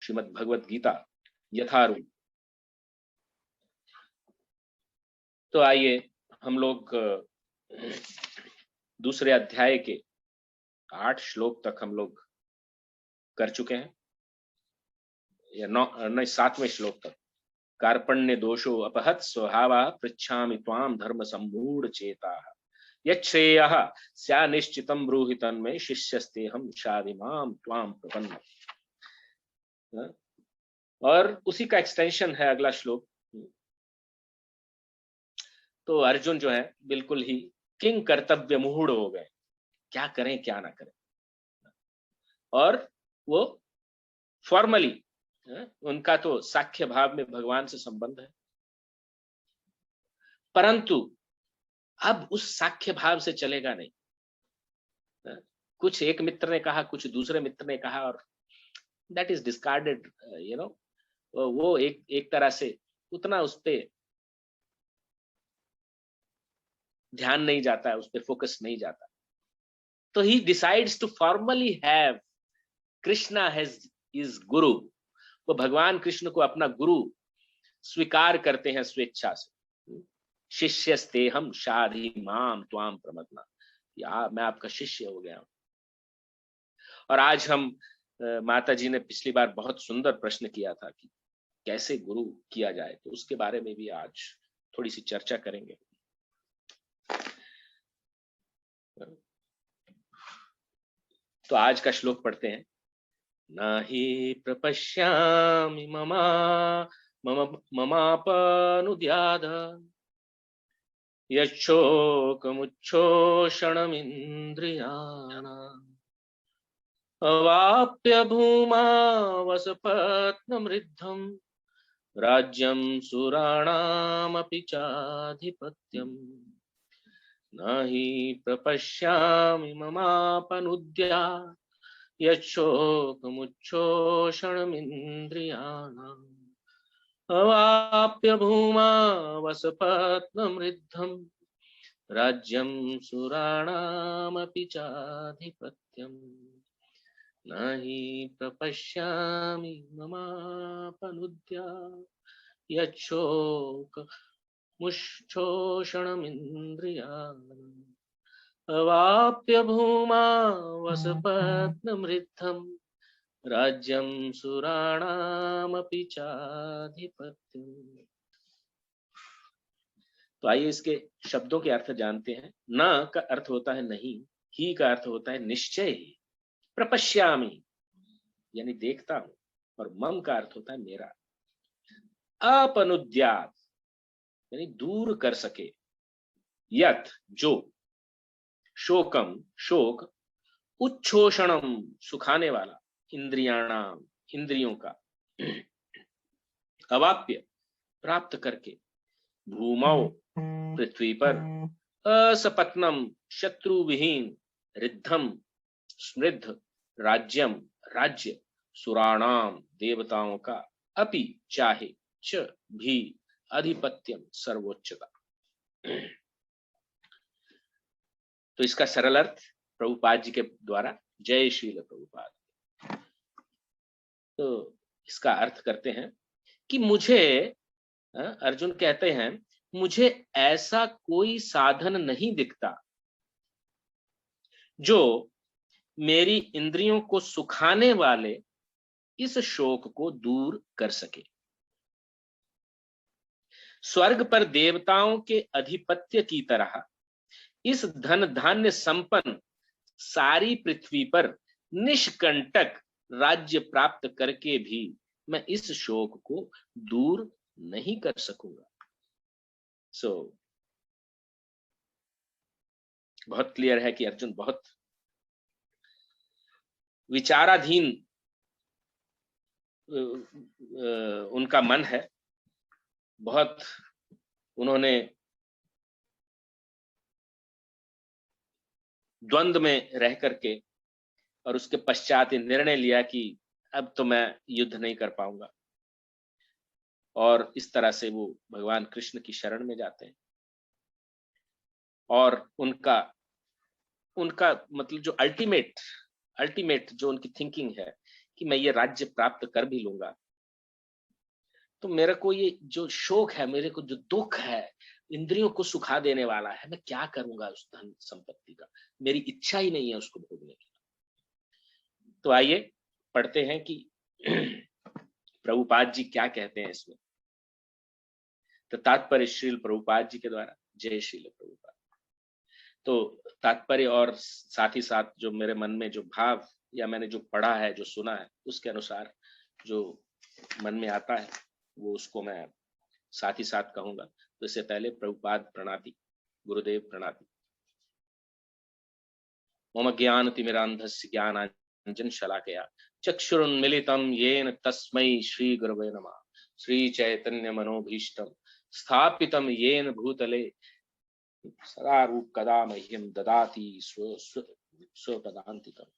श्रीमद् भगवत गीता यथारूप। तो आइए हम लोग दूसरे अध्याय के 8 श्लोक तक हम लोग कर चुके हैं, या 7वें श्लोक तक। कार्पण्य दोषो अपहत स्वभावा पृच्छामि त्वाम धर्म सम्मूढ़ चेता यच्छ्रेयः स्या निश्चितं ब्रूहि तन्मे शिष्यस्ते हम शाधिमाम त्वाम प्रपन्न। और उसी का एक्सटेंशन है अगला श्लोक। तो अर्जुन जो है बिल्कुल ही किंग कर्तव्य मूढ़ हो गए, क्या करें क्या ना करें। और वो फॉर्मली उनका तो साख्य भाव में भगवान से संबंध है, परंतु अब उस साख्य भाव से चलेगा नहीं। कुछ एक मित्र ने कहा, कुछ दूसरे मित्र ने कहा, और दैट इज डिस्कार्डेड। वो एक तरह से उतना उस पर ध्यान नहीं जाता है, उस पर फोकस नहीं जाता। तो he decides to formally have Krishna has is guru. वो भगवान कृष्ण को अपना गुरु स्वीकार करते हैं स्वेच्छा से। शिष्यस्ते हम शाधि माम त्वाम प्रमदना, या मैं आपका शिष्य हो गया हूं। और आज हम माता जी ने पिछली बार बहुत सुंदर प्रश्न किया था कि कैसे गुरु किया जाए, तो उसके बारे में भी आज थोड़ी सी चर्चा करेंगे। तो आज का श्लोक पढ़ते हैं। नहि प्रपश्यामि ममापनुद्याद यच्छोकमुच्छोषणमिन्द्रियाणाम् अवाप्य भूमा वसपत्नमृद्धम् राज्यं सुराणामपि चाधिपत्यम् नहि प्रपश्यामि ममापनुद्यात् यच्छोकमुच्छोषणमिन्द्रियाणाम् अवाप्य भूमा वसपत्नमृद्धम् राज्यं सुराणामपि चाधिपत्यम् नहि प्रपश्यामि ममापनुद्यात् यच्छोकमुच्छोषणमिन्द्रियाणाम् अवाप्य भूमा वसपत्नमृद्धम् राज्यं सुराणामपि चाधिपत्यम्। तो आइए इसके शब्दों के अर्थ जानते हैं। न का अर्थ होता है नहीं, ही का अर्थ होता है निश्चय ही, प्रपश्यामि यानी देखता हूं, और मम का अर्थ होता है मेरा। अपनुद्यात यानी दूर कर सके, यत जो, शोकम शोक, उच्छोषणम सुखाने वाला, इंद्रियाणाम इंद्रियों का, अवाप्य प्राप्त करके, भूमौ पृथ्वी पर, असपत्नम शत्रु विहीन, रिद्धम समृद्ध, राज्यम राज्य, सुराणाम देवताओं का, अपि चाहे, च भी, अधिपत्यम सर्वोच्चता। तो इसका सरल अर्थ प्रभुपाद जी के द्वारा, जय श्रील प्रभुपाद। तो इसका अर्थ करते हैं कि मुझे, अर्जुन कहते हैं, मुझे ऐसा कोई साधन नहीं दिखता जो मेरी इंद्रियों को सुखाने वाले इस शोक को दूर कर सके। स्वर्ग पर देवताओं के अधिपत्य की तरह इस धन धान्य संपन्न सारी पृथ्वी पर निष्कंटक राज्य प्राप्त करके भी मैं इस शोक को दूर नहीं कर सकूंगा। बहुत क्लियर है कि अर्जुन बहुत विचाराधीन उनका मन है, बहुत उन्होंने द्वंद्व में रह करके और उसके पश्चात निर्णय लिया कि अब तो मैं युद्ध नहीं कर पाऊंगा, और इस तरह से वो भगवान कृष्ण की शरण में जाते हैं। और उनका मतलब जो अल्टीमेट जो उनकी थिंकिंग है कि मैं ये राज्य प्राप्त कर भी लूंगा, तो मेरे को ये जो शोक है, मेरे को जो दुख है, इंद्रियों को सुखा देने वाला है, मैं क्या करूंगा उस धन संपत्ति का, मेरी इच्छा ही नहीं है उसको भोगने की। तो आइए पढ़ते हैं कि प्रभुपाद जी क्या कहते हैं इसमें। तो तात्पर्य श्रील प्रभुपाद जी के द्वारा। जय श्रील प्रभुपाद। तो तात्पर्य और साथ ही साथ जो मेरे मन में जो भाव या मैंने जो पढ़ा है, जो सुना है, उसके अनुसार जो मन में आता है वो उसको मैं साथ ही साथ कहूंगा। तो इससे पहले प्रभुपाद प्रणाति, गुरुदेव प्रणाति। मम ज्ञान तिमिरांधस्य ज्ञानांजन शलाकया चक्षुरुन्मिलितं येन तस्मै श्री गुरवे नमः। श्री चैतन्य मनोभीष्टं स्थापितं येन भूतले सदा रूप कदा मह्यं ददाति स्वपदान्तिकम्।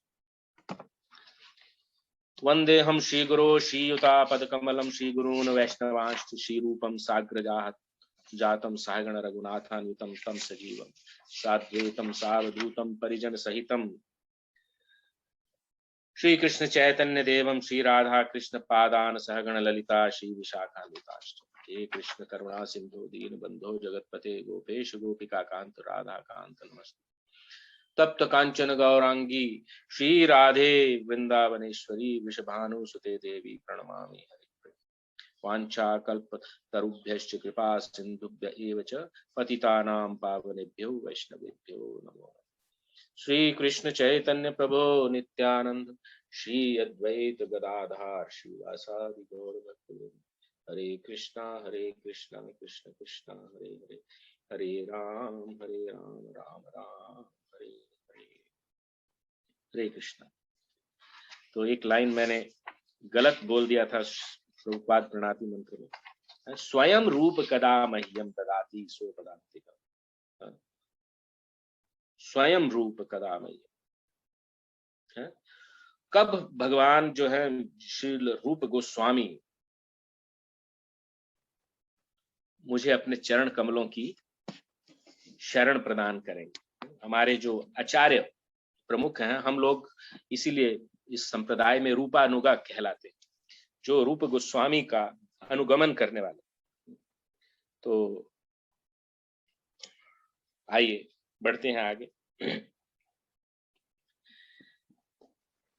वंदेहम श्रीगुरो श्रीयुतापदकमलं श्रीगुरून् वैष्णवांश्च श्रीरूपं साग्रजातं सहगण रघुनाथान्वितं तं सजीवं साद्वैतं सावधूतं परिजन सहितं श्री कृष्ण चैतन्य देवं श्री राधा कृष्ण पादान सहगण ललिता श्री विशाखान्विताश्च। हे कृष्ण करुणा सिंधु दीन बंधो जगतपते गोपेश गोपिका कांत राधा कांत नमस्ते। तप्त कांचन गौरांगी श्री राधे वृंदावनेश्वरी वृषभानुसुते देवी प्रणमामि हरि। वांछा कल्प तरुभ्यश्च कृपा सिंधुभ्य एव च पतितानां पावनेभ्यो वैष्णवेभ्यो नमो। श्री कृष्ण चैतन्य प्रभो नित्यानंद श्री अद्वैत गदाधार श्रीवासादि गौर भक्तवृंद। हरे कृष्णा कृष्ण कृष्ण हरे हरे, हरे राम राम राम हरे हरे। हरे कृष्णा। तो एक लाइन मैंने गलत बोल दिया था प्रभुपाद प्रणाति मंत्र में, स्वयं रूप कदा मह्यम ददाति सो पदान्तिकम्। स्वयं रूप कदा मह्यम। कब भगवान जो है श्री रूप गोस्वामी मुझे अपने चरण कमलों की शरण प्रदान करेंगे। हमारे जो आचार्य प्रमुख हैं, हम लोग इसीलिए इस संप्रदाय में रूपानुगा कहलाते हैं, जो रूप गोस्वामी का अनुगमन करने वाले। तो आइए बढ़ते हैं आगे।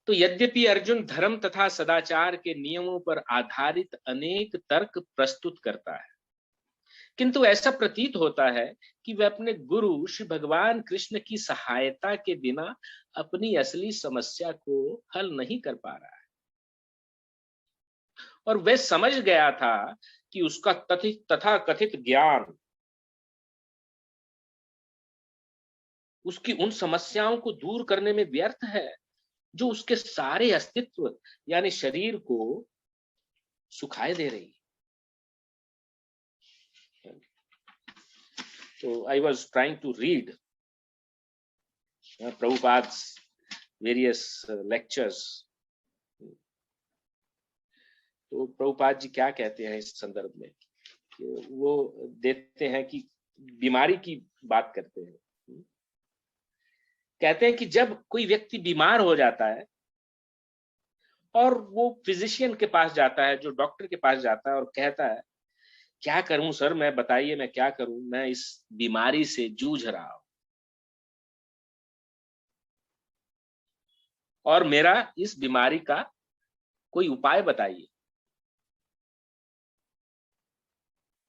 तो यद्यपि अर्जुन धर्म तथा सदाचार के नियमों पर आधारित अनेक तर्क प्रस्तुत करता है, किंतु ऐसा प्रतीत होता है कि वह अपने गुरु श्री भगवान कृष्ण की सहायता के बिना अपनी असली समस्या को हल नहीं कर पा रहा है। और वह समझ गया था कि उसका तथा कथित ज्ञान उसकी उन समस्याओं को दूर करने में व्यर्थ है जो उसके सारे अस्तित्व यानी शरीर को सुखाए दे रही है। So I was trying to read Prabhupada's various lectures. तो प्रभुपाद जी क्या कहते हैं इस संदर्भ में, वो देते हैं कि बीमारी की बात करते हैं। कहते हैं कि जब कोई व्यक्ति बीमार हो जाता है और वो फिजिशियन के पास जाता है, जो डॉक्टर के पास जाता है और कहता है क्या करूं सर, मैं बताइए मैं क्या करूं, मैं इस बीमारी से जूझ रहा हूं और मेरा इस बीमारी का कोई उपाय बताइए।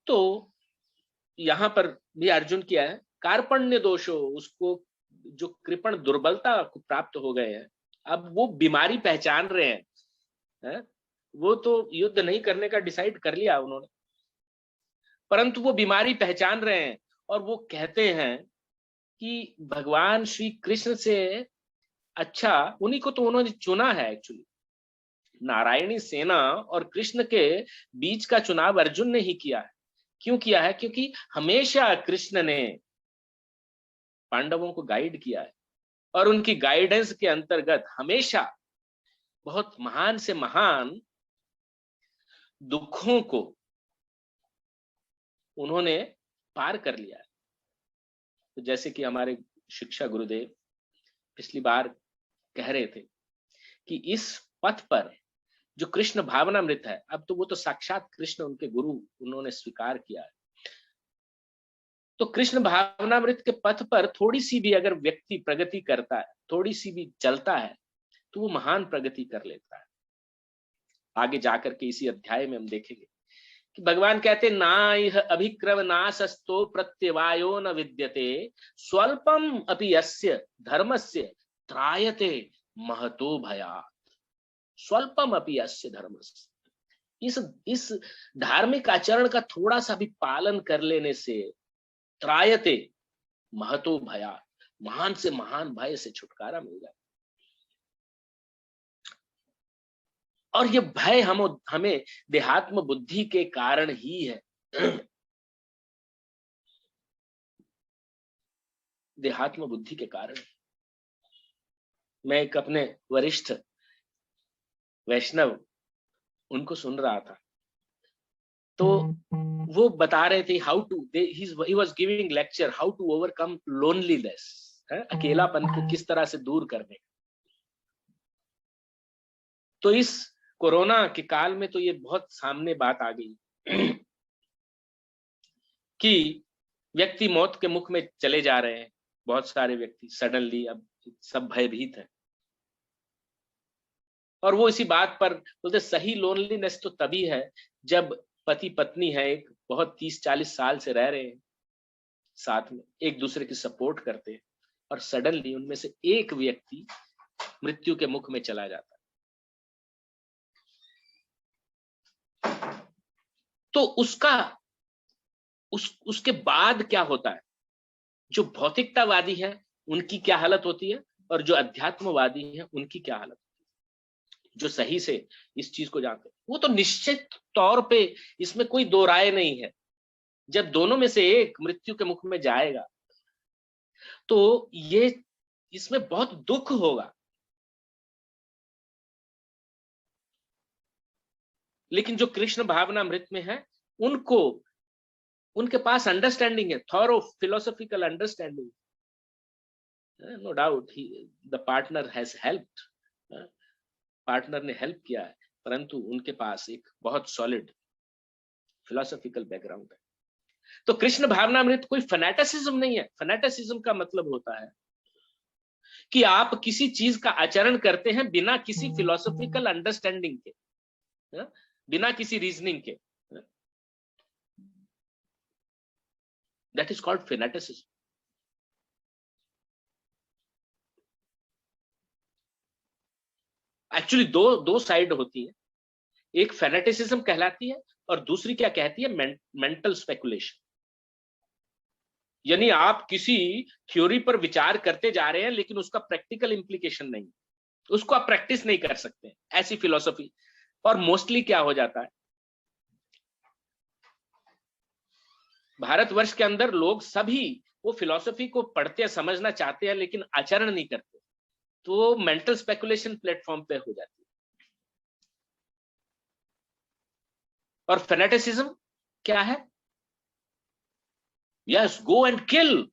तो यहां पर भी अर्जुन क्या है, कार्पण्य दोषो, उसको जो कृपण दुर्बलता को प्राप्त हो गए हैं, अब वो बीमारी पहचान रहे हैं। वो तो युद्ध नहीं करने का डिसाइड कर लिया उन्होंने, परंतु वो बीमारी पहचान रहे हैं और वो कहते हैं कि भगवान श्री कृष्ण से अच्छा उन्हीं को तो उन्होंने चुना है। एक्चुअली नारायणी सेना और कृष्ण के बीच का चुनाव अर्जुन ने ही किया है। क्यों किया है? क्योंकि हमेशा कृष्ण ने पांडवों को गाइड किया है और उनकी गाइडेंस के अंतर्गत हमेशा बहुत महान से महान दुखों को उन्होंने पार कर लिया है। तो जैसे कि हमारे शिक्षा गुरुदेव पिछली बार कह रहे थे कि इस पथ पर जो कृष्ण भावनामृत है, अब तो वो तो साक्षात कृष्ण उनके गुरु उन्होंने स्वीकार किया है, तो कृष्ण भावनामृत के पथ पर थोड़ी सी भी अगर व्यक्ति प्रगति करता है, थोड़ी सी भी चलता है, तो वो महान प्रगति कर लेता है। आगे जाकर के इसी अध्याय में हम देखेंगे कि भगवान कहते ना इह अभिक्रम नासस्तो प्रत्यवायो न विद्यते स्वल्पम अपि यस्य धर्मस्य त्रायते महतो भयात्। स्वल्पम अपि यस्य धर्मस्य, इस धार्मिक आचरण का थोड़ा सा भी पालन कर लेने से त्रायते महतो भयात्, महान से महान भय से छुटकारा मिल जाए। और ये भय हमें देहात्म बुद्धि के कारण ही है। देहात्म बुद्धि के कारण। मैं एक अपने वरिष्ठ वैष्णव उनको सुन रहा था, तो वो बता रहे थे how to, he was giving lecture how to overcome loneliness, अकेलापन को किस तरह से दूर करने। तो इस कोरोना के काल में तो ये बहुत सामने बात आ गई कि व्यक्ति मौत के मुख में चले जा रहे हैं, बहुत सारे व्यक्ति सडनली अब सब भयभीत हैं। और वो इसी बात पर बोलते सही लोनलीनेस तो तभी है जब पति पत्नी है, एक बहुत 30-40 साल से रह रहे हैं साथ में, एक दूसरे की सपोर्ट करते हैं, और सडनली उनमें से एक व्यक्ति मृत्यु के मुख में चला जाता है। तो उसके बाद क्या होता है? जो भौतिकतावादी है उनकी क्या हालत होती है, और जो अध्यात्मवादी है उनकी क्या हालत होती है, जो सही से इस चीज को जानते हैं, वो तो निश्चित तौर पे इसमें कोई दो राय नहीं है। जब दोनों में से एक मृत्यु के मुख में जाएगा तो ये इसमें बहुत दुख होगा। लेकिन जो कृष्ण भावनामृत में है उनके पास अंडरस्टैंडिंग है, thorough philosophical understanding. No doubt the partner has helped, partner ने हेल्प किया है, परंतु उनके पास एक बहुत सॉलिड फिलोसॉफिकल बैकग्राउंड है। तो कृष्ण भावनामृत कोई फैनेटिसिज्म नहीं है। फैनेटिसिज्म का मतलब होता है कि आप किसी चीज का आचरण करते हैं बिना किसी फिलोसॉफिकल अंडरस्टैंडिंग के, बिना किसी रीजनिंग के। That is called fanaticism. Actually दो साइड होती है, एक फैनेटिसिज्म कहलाती है और दूसरी क्या कहती है? Mental speculation. यानी आप किसी थ्योरी पर विचार करते जा रहे हैं लेकिन उसका प्रैक्टिकल इंप्लीकेशन नहीं, उसको आप प्रैक्टिस नहीं कर सकते, ऐसी फिलॉसफी। और मोस्टली क्या हो जाता है, भारतवर्ष के अंदर लोग सभी वो फिलॉसफी को पढ़ते समझना चाहते हैं लेकिन आचरण नहीं करते, तो मेंटल स्पेकुलेशन प्लेटफॉर्म पे हो जाती है। और फेनेटिसिज्म क्या है? Yes, go and kill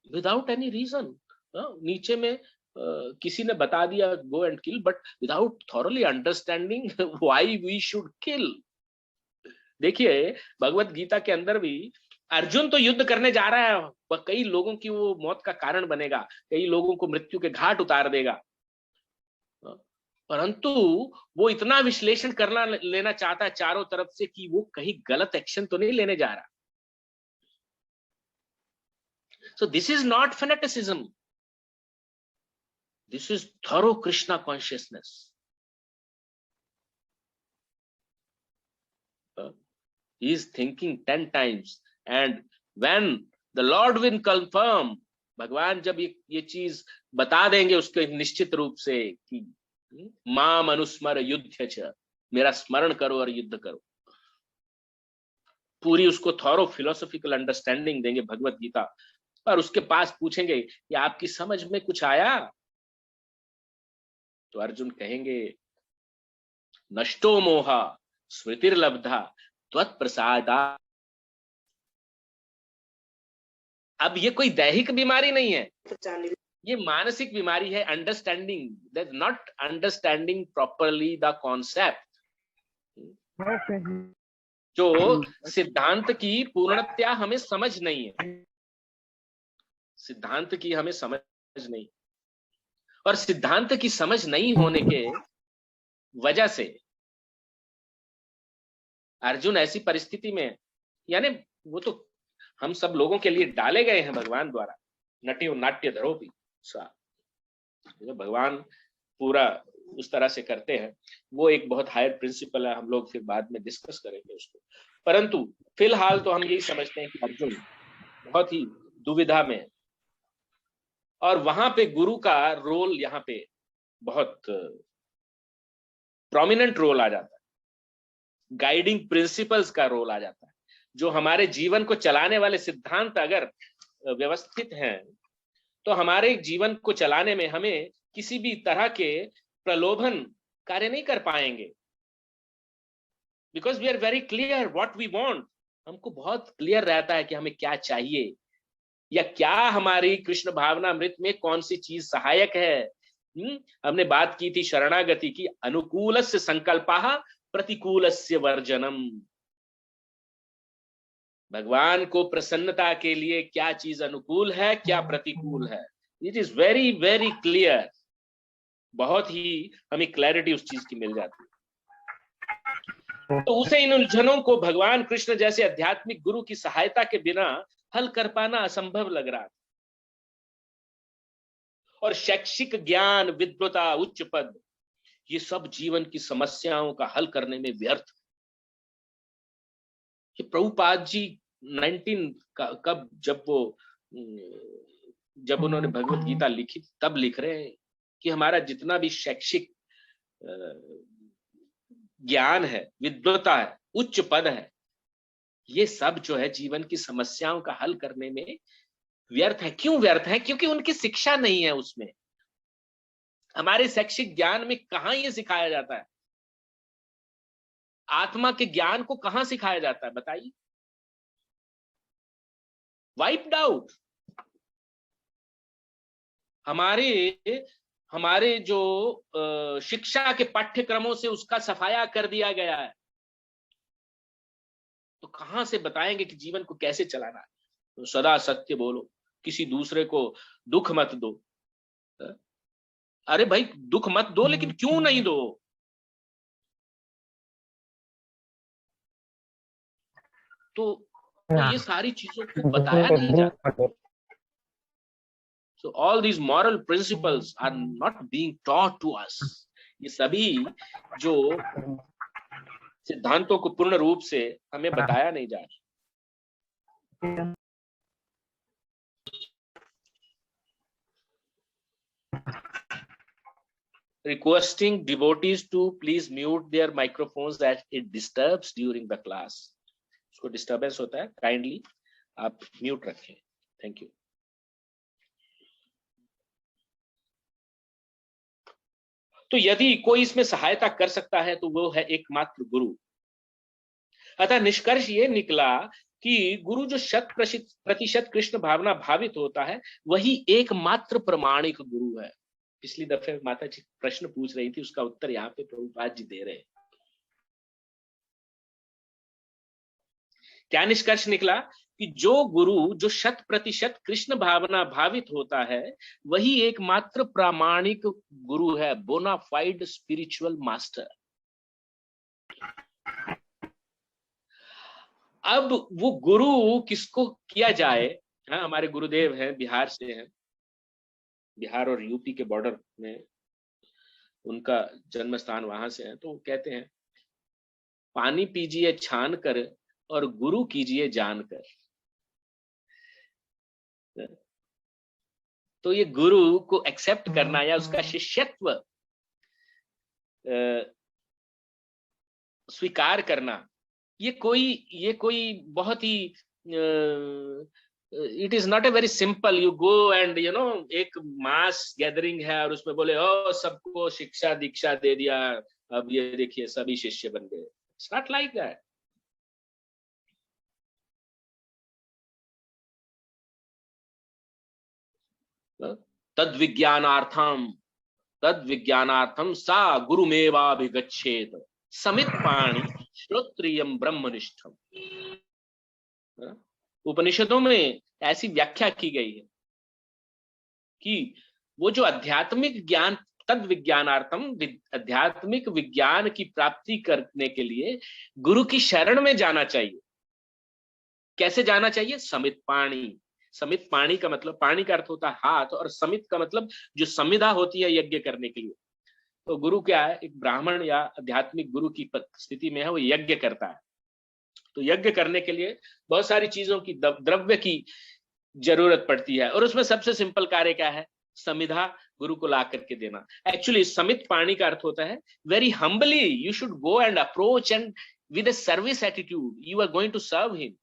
without any reason. नीचे में किसी ने बता दिया go and kill, but without thoroughly understanding why we should kill. देखिए भगवत गीता के अंदर भी अर्जुन तो युद्ध करने जा रहा है, कई लोगों की वो मौत का कारण बनेगा, कई लोगों को मृत्यु के घाट उतार देगा, परंतु वो इतना विश्लेषण करना लेना चाहता है चारों तरफ से कि वो कहीं गलत एक्शन तो नहीं लेने जा रहा। So this is not fanaticism. This is thorough Krishna consciousness. He is thinking 10 times, and when the Lord will confirm, भगवान जब ये चीज बता देंगे उसके निश्चित रूप से कि माम अनुस्मर युद्ध च, मेरा स्मरण करो और युद्ध करो, पूरी उसको थॉरो फिलोसॉफिकल अंडरस्टैंडिंग देंगे भगवत गीता। और उसके पास पूछेंगे कि आपकी समझ में कुछ आया? तो अर्जुन कहेंगे नष्टो मोहा स्मृतिर्लब्धा त्वत्प्रसादा। अब ये कोई दैहिक बीमारी नहीं है, ये मानसिक बीमारी है, understanding that not understanding properly the concept, जो सिद्धांत की पूर्णतया हमें समझ नहीं है, सिद्धांत की हमें समझ नहीं, और सिद्धांत की समझ नहीं होने के वजह से अर्जुन ऐसी परिस्थिति में, यानी वो तो हम सब लोगों के लिए डाले गए हैं भगवान द्वारा, नट्यो नाट्य धरोपी सा, भगवान पूरा उस तरह से करते हैं, वो एक बहुत हायर प्रिंसिपल है, हम लोग फिर बाद में डिस्कस करेंगे उसको। परंतु फिलहाल तो हम यही समझते हैं कि अर्जुन बहुत ही दुविधा में है, और वहां पे गुरु का रोल यहाँ पे बहुत प्रोमिनेंट रोल आ जाता है, गाइडिंग प्रिंसिपल्स का रोल आ जाता है, जो हमारे जीवन को चलाने वाले सिद्धांत अगर व्यवस्थित हैं तो हमारे जीवन को चलाने में हमें किसी भी तरह के प्रलोभन कार्य नहीं कर पाएंगे, because we are very clear what we want, हमको बहुत क्लियर रहता है कि हमें क्या चाहिए, या क्या हमारी कृष्ण भावना अमृत में कौन सी चीज सहायक है। हमने बात की थी शरणागति की, अनुकूलस्य संकल्पः प्रतिकूलस्य वर्जनम, भगवान को प्रसन्नता के लिए क्या चीज अनुकूल है, क्या प्रतिकूल है, it is very very clear, बहुत ही हमें क्लैरिटी उस चीज की मिल जाती है। तो उसे इन उलझनों को भगवान कृष्ण जैसे आध्यात्मिक गुरु की सहायता के बिना हल कर पाना असंभव लग रहा था, और शैक्षिक ज्ञान, विद्वता, उच्च पद, ये सब जीवन की समस्याओं का हल करने में व्यर्थ। कि प्रभुपाद जी 19 कब जब उन्होंने भगवत गीता लिखी तब लिख रहे हैं कि हमारा जितना भी शैक्षिक ज्ञान है, विद्वता है, उच्च पद है, ये सब जो है जीवन की समस्याओं का हल करने में व्यर्थ है। क्यों व्यर्थ है? क्योंकि उनकी शिक्षा नहीं है उसमें। हमारे शैक्षिक ज्ञान में कहां ये सिखाया जाता है? आत्मा के ज्ञान को कहां सिखाया जाता है बताइए? Wiped out. हमारे जो शिक्षा के पाठ्यक्रमों से उसका सफाया कर दिया गया है, तो कहां से बताएंगे कि जीवन को कैसे चलाना है? तो सदा सत्य बोलो, किसी दूसरे को दुख मत दो। अरे भाई दुख मत दो, लेकिन क्यों नहीं दो? तो ये सारी चीजों को बताया नहीं जाता। So all these moral principles are not being taught to us. ये सभी जो सिद्धांतों को पूर्ण रूप से हमें बताया नहीं जा रहा। Requesting devotees to please mute their microphones that it disturbs during the class. उसको डिस्टर्बेंस होता है, काइंडली आप म्यूट रखें। Thank you. तो यदि कोई इसमें सहायता कर सकता है तो वो है एकमात्र गुरु। अतः निष्कर्ष ये निकला कि गुरु जो 100% कृष्ण भावना भावित होता है वही एकमात्र प्रमाणिक गुरु है। पिछली दफे माता जी प्रश्न पूछ रही थी, उसका उत्तर यहाँ पे प्रभुपाद जी दे रहे हैं। क्या निष्कर्ष निकला कि जो गुरु जो 100% कृष्ण भावना भावित होता है वही एकमात्र प्रामाणिक गुरु है, बोनाफाइड स्पिरिचुअल मास्टर। अब वो गुरु किसको किया जाए? हाँ, हमारे गुरुदेव हैं, बिहार से हैं, बिहार और यूपी के बॉर्डर में उनका जन्म स्थान वहां से है। तो वो कहते हैं पानी पीजिए छान कर और गुरु कीजिए जानकर। तो ये गुरु को एक्सेप्ट करना या उसका शिष्यत्व स्वीकार करना, ये कोई बहुत ही it is not a very simple you go and एक मास गैदरिंग है और उसमें बोले ओ सबको शिक्षा दीक्षा दे दिया, अब ये देखिए सभी शिष्य बन गए। It's not like that. तद विज्ञानार्थम सा गुरुमेवाभिगच्छेत समित पाणी श्रोत्रियम ब्रह्मनिष्ठम। उपनिषदों में ऐसी व्याख्या की गई है कि वो जो आध्यात्मिक ज्ञान, तद विज्ञानार्थम, आध्यात्मिक विज्ञान की प्राप्ति करने के लिए गुरु की शरण में जाना चाहिए। कैसे जाना चाहिए? समित पाणी। समित पाणी का मतलब, पाणी का अर्थ होता है हाथ, और समित का मतलब जो संविधा होती है यज्ञ करने के लिए। तो गुरु क्या है? एक ब्राह्मण या आध्यात्मिक गुरु की स्थिति में है, वो यज्ञ करता है। तो यज्ञ करने के लिए बहुत सारी चीजों की, द्रव्य की जरूरत पड़ती है, और उसमें सबसे सिंपल कार्य क्या है? समिधा गुरु को ला करके देना। एक्चुअली समित पाणी का अर्थ होता है very humbly you should go and approach and with a service attitude you are going to serve him.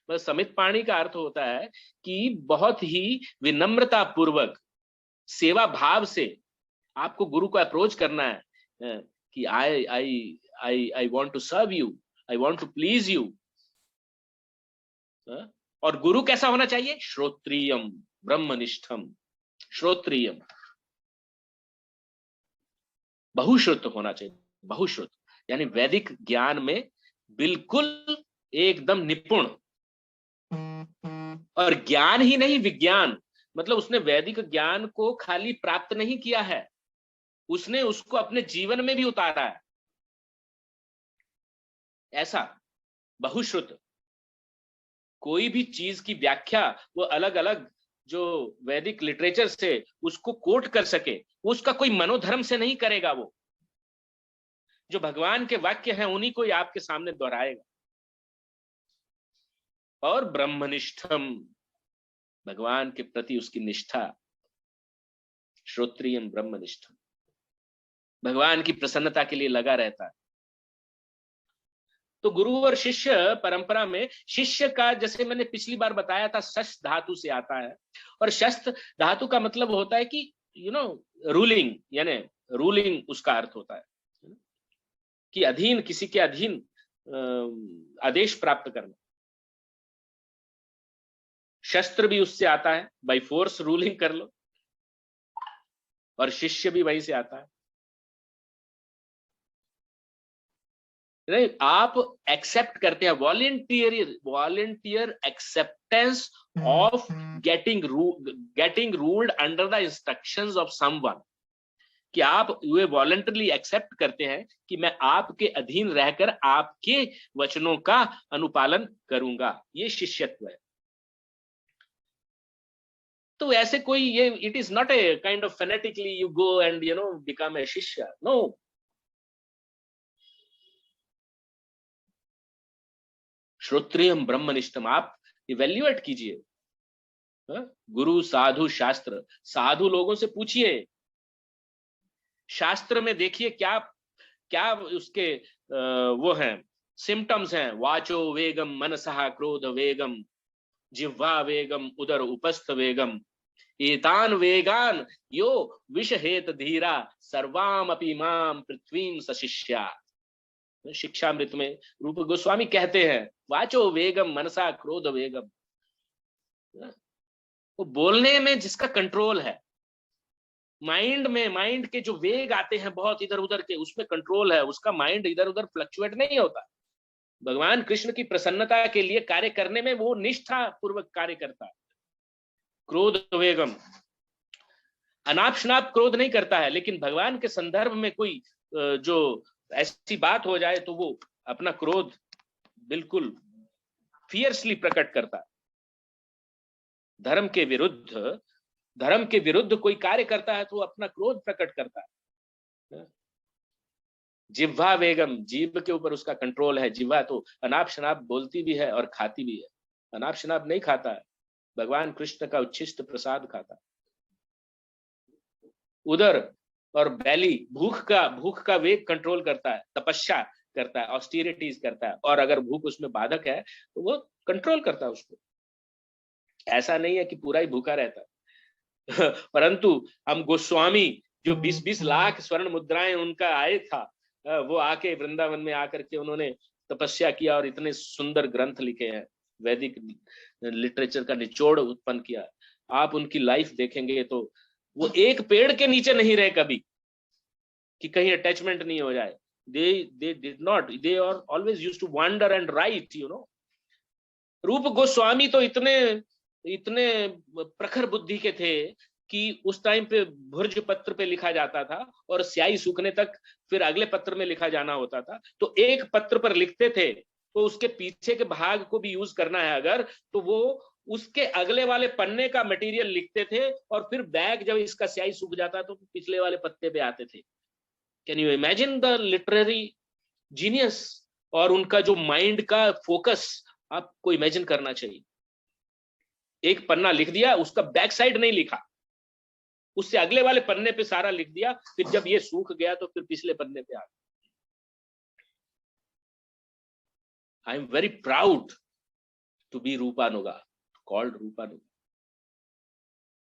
बस समित पाणी का अर्थ होता है कि बहुत ही विनम्रता पूर्वक, सेवा भाव से आपको गुरु को अप्रोच करना है कि I want to serve you, I want to please you. और गुरु कैसा होना चाहिए? श्रोत्रियम ब्रह्मनिष्ठम। श्रोत्रियम, बहुश्रुत होना चाहिए। बहुश्रुत यानी वैदिक ज्ञान में बिल्कुल एकदम निपुण, और ज्ञान ही नहीं विज्ञान, मतलब उसने वैदिक ज्ञान को खाली प्राप्त नहीं किया है, उसने उसको अपने जीवन में भी उतारा है। ऐसा बहुश्रुत, कोई भी चीज की व्याख्या वो अलग अलग जो वैदिक लिटरेचर से उसको कोट कर सके, उसका कोई मनोधर्म से नहीं करेगा। वो जो भगवान के वाक्य हैं उन्हीं को ही आपके सामने दोहराएगा। और ब्रह्मनिष्ठम, भगवान के प्रति उसकी निष्ठा। श्रोत्रियम ब्रह्मनिष्ठम, भगवान की प्रसन्नता के लिए लगा रहता है। तो गुरु और शिष्य परंपरा में, शिष्य का जैसे मैंने पिछली बार बताया था शस्त्र धातु से आता है, और शस्त्र धातु का मतलब होता है कि रूलिंग, यानी रूलिंग उसका अर्थ होता है कि अधीन, किसी के अधीन आदेश प्राप्त करना। शस्त्र भी उससे आता है, बाय फोर्स रूलिंग कर लो, और शिष्य भी वहीं से आता है। नहीं, आप एक्सेप्ट करते हैं, volunteer acceptance of getting ruled under the instructions of someone, कि आप ये वॉलंटरली एक्सेप्ट करते हैं कि मैं आपके अधीन रहकर आपके वचनों का अनुपालन करूंगा। ये शिष्यत्व है। तो ऐसे कोई, ये it is not a kind of fanatically you go and become a शिष्य, नो। श्रोत्रियम ब्रह्मनिष्ठम, आप इवेल्युएट कीजिए। गुरु, साधु, शास्त्र। साधु लोगों से पूछिए, शास्त्र में देखिए क्या क्या उसके वो हैं, सिम्टम्स हैं। वाचो वेगम मनसः क्रोध वेगम, जिह्वा वेगम उदर उपस्थ वेगम, एतान वेगान यो विषहेत धीरा सर्वामपि माम पृथ्वीम सशिष्या। शिक्षामृत में रूप गोस्वामी कहते हैं, वाचो वेगम मनसा क्रोध वेगम। वो बोलने में जिसका कंट्रोल है, माइंड में, माइंड के जो वेग आते हैं बहुत इधर उधर के, उसमें कंट्रोल है, उसका माइंड इधर उधर फ्लक्चुएट नहीं होता। भगवान कृष्ण की प्रसन्नता के लिए कार्य करने में वो निष्ठा पूर्वक कार्य करता है। क्रोध वेगम, अनाप शनाप क्रोध नहीं करता है, लेकिन भगवान के संदर्भ में कोई जो ऐसी बात हो जाए तो वो अपना क्रोध बिल्कुल फियर्सली प्रकट करता है। धर्म के विरुद्ध कोई कार्य करता है तो वो अपना क्रोध प्रकट करता है। जिह्वा वेगम, जीभ के ऊपर उसका कंट्रोल है। जिह्वा तो अनाप शनाप बोलती भी है और खाती भी है। अनाप शनाप नहीं खाता है, भगवान कृष्ण का उच्छिष्ट प्रसाद खाता है। उदर और बैली, भूख का वेग कंट्रोल करता है, तपस्या करता है, ऑस्टेरिटीज करता है, और अगर भूख उसमें बाधक है तो वो कंट्रोल करता है उसको। ऐसा नहीं है कि पूरा ही भूखा रहता है। परंतु हम गोस्वामी जो 20-20 लाख स्वर्ण मुद्राएं उनका आय था, वो आके वृंदावन में आकर के उन्होंने तपस्या किया और इतने सुंदर ग्रंथ लिखे हैं, वैदिक लिटरेचर का निचोड़ उत्पन्न किया। आप उनकी लाइफ देखेंगे तो वो एक पेड़ के नीचे नहीं रहे कभी कि कहीं अटैचमेंट नहीं हो जाए। they did not, they are always used to wander and write, you know। रूप गोस्वामी तो इतने इतने प्रखर बुद्धि के थे कि उस टाइम पे भुर्ज पत्र पे लिखा जाता था और स्याही सूखने तक फिर अगले पत्र में लिखा जाना होता था। तो एक पत्र पर लिखते थे तो उसके पीछे के भाग को भी यूज करना है अगर, तो वो उसके अगले वाले पन्ने का मटेरियल लिखते थे और फिर बैग जब इसका स्याही सूख जाता तो पिछले वाले पत्ते पे आते थे। Can you imagine the literary genius और उनका जो माइंड का फोकस आपको इमेजिन करना चाहिए। एक पन्ना लिख दिया, उसका बैक साइड नहीं लिखा, उससे अगले वाले पन्ने पे सारा लिख दिया, फिर जब ये सूख गया तो फिर पिछले पन्ने पे आ गया। I am very proud to be Rupanuga, called Rupanuga.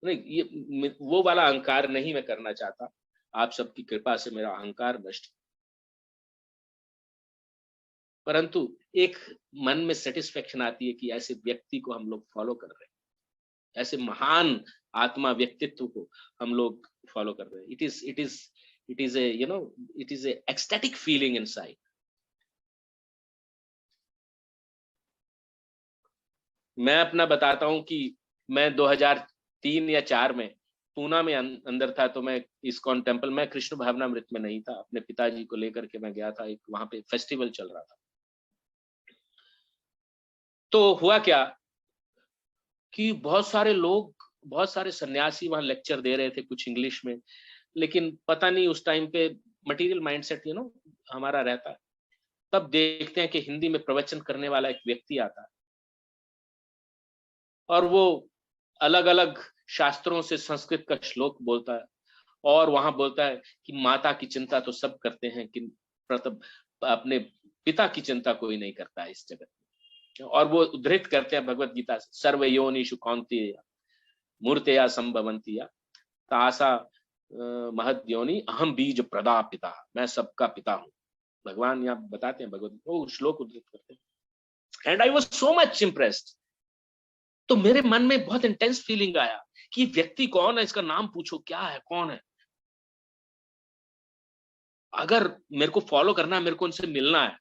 नहीं, ये वो वाला अहंकार नहीं मैं करना चाहता। आप सबकी कृपा से मेरा अहंकार नष्ट, परंतु एक मन में सेटिस्फेक्शन आती है कि ऐसे व्यक्ति को हम लोग फॉलो कर रहे हैं, ऐसे महान आत्मा व्यक्तित्व को हम लोग फॉलो कर रहे हैं। It is a you know, it is a ecstatic feeling inside. मैं अपना बताता हूं कि मैं 2003 या 4 में पूना में अंदर था, तो मैं इस्कॉन टेम्पल, मैं कृष्ण भावनामृत में नहीं था, अपने पिताजी को लेकर के मैं गया था, एक वहां पे फेस्टिवल चल रहा था। तो हुआ क्या कि बहुत सारे लोग, बहुत सारे सन्यासी वहां लेक्चर दे रहे थे, कुछ इंग्लिश में, लेकिन पता नहीं उस टाइम पे मटेरियल माइंडसेट यू नो हमारा रहता है। तब देखते हैं कि हिंदी में प्रवचन करने वाला एक व्यक्ति आता है और वो अलग अलग शास्त्रों से संस्कृत का श्लोक बोलता है और वहां बोलता है कि माता की चिंता तो सब करते हैं कि अपने पिता की चिंता कोई नहीं करता है इस जगत में। और वो उद्धृत करते हैं भगवत गीता से, सर्व योनिषु कौन्तेय मूर्तया संभवंतिया तासा महद योनि अहम बीज प्रदा पिता, मैं सबका पिता हूं। भगवान यहाँ बताते हैं, भगवत वो श्लोक उद्धृत करते हैं। And I was so much impressed. तो मेरे मन में बहुत इंटेंस फीलिंग आया कि व्यक्ति कौन है, इसका नाम पूछो, क्या है, कौन है। अगर मेरे को फॉलो करना है, मेरे को उनसे मिलना है,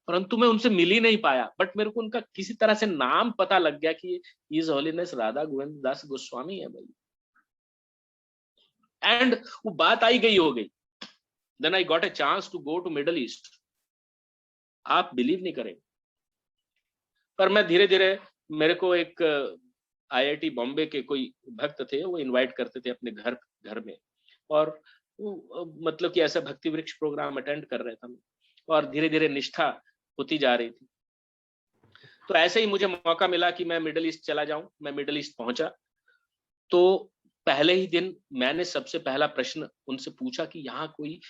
परंतु मैं उनसे मिल ही नहीं पाया, बट मेरे को उनका किसी तरह से नाम पता लग गया कि हिज होलीनेस राधा गोविंद दास गोस्वामी है भाई। एंड वो बात आई गई हो गई। Then I got a chance to go to Middle East. आप बिलीव नहीं करेंगे, पर मैं धीरे धीरे, मेरे को एक आईआईटी बॉम्बे के कोई भक्त थे, वो इनवाइट करते थे अपने घर में, और मतलब कि ऐसा भक्ति वृक्ष प्रोग्राम अटेंड कर रहे थे और धीरे धीरे निष्ठा होती जा रही थी। तो ऐसे ही मुझे मौका मिला कि मैं मिडल ईस्ट चला जाऊं। मैं मिडल ईस्ट पहुंचा तो पहले ही दिन मैंने सबसे पहला प्रश्न उनसे पूछा कि यहाँ कोई,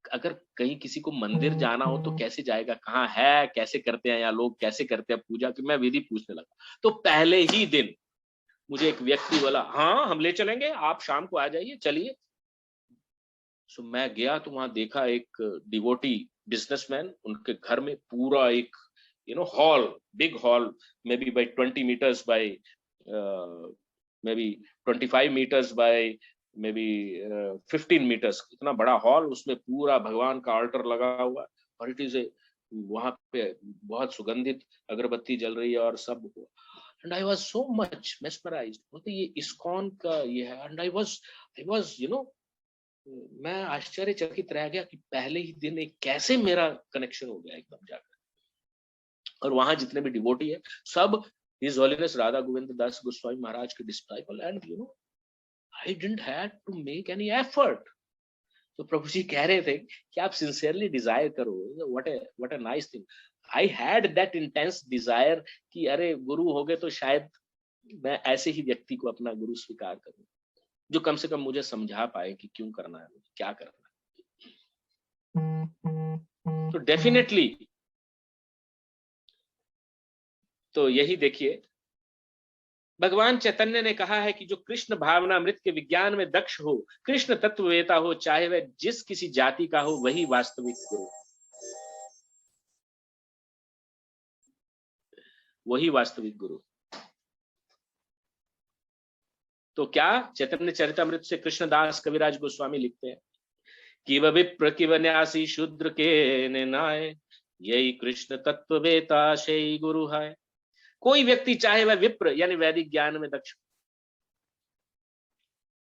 अगर कहीं किसी को मंदिर जाना हो तो कैसे जाएगा, कहाँ है, कैसे करते हैं यहाँ लोग, कैसे करते हैं पूजा, कि मैं विधि पूछने लगा। तो पहले ही दिन मुझे एक व्यक्ति बोला, हाँ हम ले चलेंगे, आप शाम को आ जाइए, चलिए। सो मैं गया तो वहां देखा एक डिवोटी बिजनेसमैन, उनके घर में पूरा एक hall, big hall, may be by 20 meters by may be 25 meters by may be 15 meters, इतना बड़ा हॉल, उसमें पूरा भगवान का ऑल्टर लगा हुआ है और इट इज ए, वहां पे बहुत सुगंधित अगरबत्ती जल रही है और सब। And I was so much mesmerised, बोलते ये इस्कॉन का ये है। एंड आई वाज मैं आश्चर्यचकित रह गया कि पहले ही दिन एक कैसे मेरा कनेक्शन हो गया एकदम जाकर। और वहां जितने भी डिवोटी है सब हिज होलीनेस राधा गोविंद दास गोस्वामी महाराज के disciple. And I didn't have to make any effort. तो प्रभु जी कह रहे थे कि आप सिंसियरली डिजायर करो, what a nice thing. I had that intense desire कि अरे गुरु हो गए तो शायद मैं ऐसे ही व्यक्ति को अपना गुरु स्वीकार करूं, जो कम से कम मुझे समझा पाए कि क्यों करना है, क्या करना है। तो डेफिनेटली, तो यही देखिए, भगवान चैतन्य ने कहा है कि जो कृष्ण भावनामृत के विज्ञान में दक्ष हो, कृष्ण तत्ववेता हो, चाहे वह जिस किसी जाति का हो, वही वास्तविक गुरु, वही वास्तविक गुरु। तो क्या चैतन्य चरितमृत से कृष्णदास कविराज गोस्वामी लिखते हैं कि वह विप्र किव न्यासी शूद्र के नाय, यही कृष्ण तत्व वेता शेई गुरु है। कोई व्यक्ति चाहे वह विप्र यानी वैदिक ज्ञान में दक्ष,